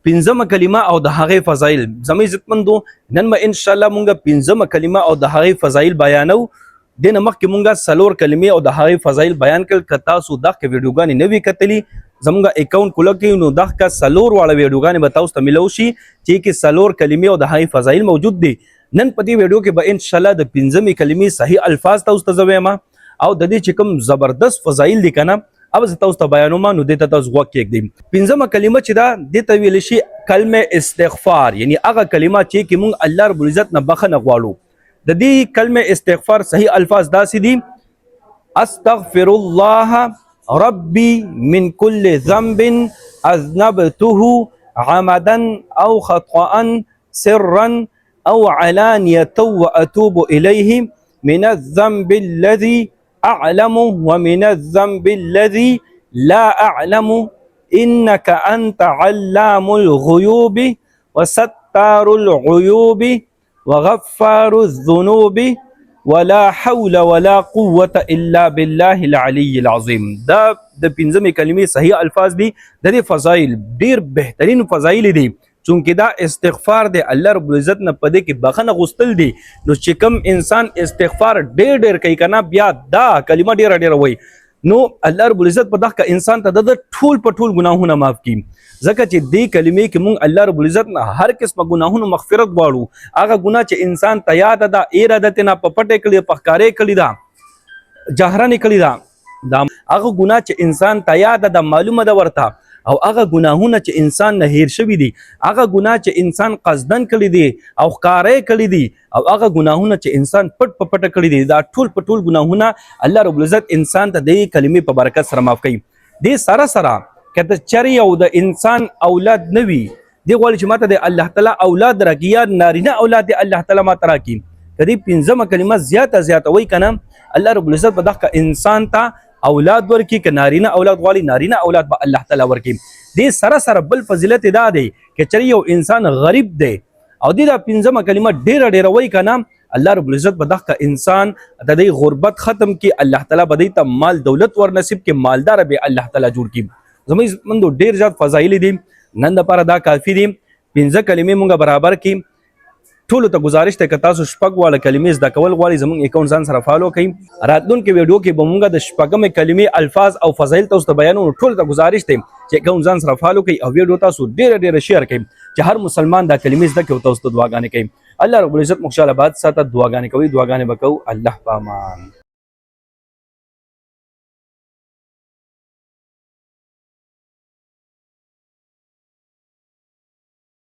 پنځمه کلمه او د هغې فضایل. زموږ عزتمندو نن به انشاءالله مونږ پنځمه کلمه او د هغې فضایل بیانو. دینه مخکې مونږ څلور کلمې او د هغې فضایل بیان کړل. که تاسو دغه ویډیوګانې نه وي کتلي زموږ اکاونټ کلک کړئ نو دغه څلور واړه ویډیوګانې به تاسو ته میلو شي چې کې څلور کلمې او د هغې فضایل موجود دي. نن په دې ویډیو کې به انشاءالله د پنځمې کلمې صحیح الفاظ تاسو ته زه وایم او د دې چې کوم زبردست فضایل دي که نه अब زه تاسو ته بیانوم نو دې ته تاسو غوږ کېږدئ. پنځمه کلمه چې ده دې ته ویلی شي کلمه استغفار، یعنی هغه کلمه چې کې مونږ الله رب العزت نه بخښنه غواړو. د دې کلمه استغفار صحیح الفاظ داسې دي: استغفر الله ربي من كل ذنب اذنبته عمدا او خطأ سرا او علانية واتوب اليه من الذنب الذي أعلم ومن الذنب الذي لا أعلم إنك أنت علام الغيوب وستار العيوب وغفار الذنوب ولا حول ولا قوة إلا بالله العلي العظيم. دا د پنځمې کلمې صحیح الفاظ دي. د دې فضایل ډیر بهترین فضایل دي چونکه دا استغفار دی الله رب العزت نه پدې کې بخنه غوستل دي. نو چې کوم انسان استغفار ډیر کوي کنه بیا دا کلمه ډیر وای نو الله رب العزت په دغه انسان ته د ټول په ټول ګناهونه معاف کړي. ځکه چې دې کلمې کې مونږ الله رب العزت نه هر قسمه ګناهونو مغفرت غواړو. هغه ګناه چې انسان ته یاد ده ارادت نه په پټه کړي په ښکارې کړي ده جهرن کړي ده هغه ګناه چې انسان ته یاد ده معلومه ده ورته او هغه ګناهونه چې انسان نه هیر شوي دي هغه ګناه چې انسان قصدن کړي دي او ښکارې کړي دي او هغه ګناهونه چې انسان پټ په پټه کړي دي دا ټول په ټول ګناهونه الله رب العزت انسان ته د کلمې په برکت سره معاف کوي. دې سره که د چرې او د انسان اولاد نه وي دې غواړي چې ماته د الله تعالی اولاد راکړي یا نارینه اولاد د الله تعالی ماته راکړي. که دې پنځمه کلمه زیاته وایي که نه الله رب العزت به دغه انسان ته اولاد ورکی که نارینه اولاد غواړي نارینه اولاد به الله تعالی ورکی. دې سره بل فضیلت دا دی که چېرې یو انسان غریب دی او دې دا پنځمه کلمه ډیره وایي که نه الله رب العزت به دغه انسان د دې غربت ختم کړي. الله تعالی به دې ته مال دولت ور نصیب کړي مالدار به الله تعالی جوړ کړي. زموږ عزتمندو ډیر زیات فضایل دي نن دپاره دا کافي دي. پنځه کلمې مونږ برابر کړي. ټولو ته گزارش دی که تاسو شپږ واړه کلمې زده کول غواړئ زموږ اکاونټ ځان سره فالو کړئ. راتلونکي ویډیو کې به مونږ د شپږمې کلمې الفاظ او فضایل تاسو ته بیانو. ټولو ته گزارش دی چې اکاونټ ځان سره فالو کړئ او ویډیو تاسو ډیره شیر کړئ چې هر مسلمان دا کلمې زده کړي او تاسو ته دعاګانې کوي. الله رب العزت موږ انشاءالله بعد ساته دعاګانې کوي. دعاګانې به کوو. الله په امان.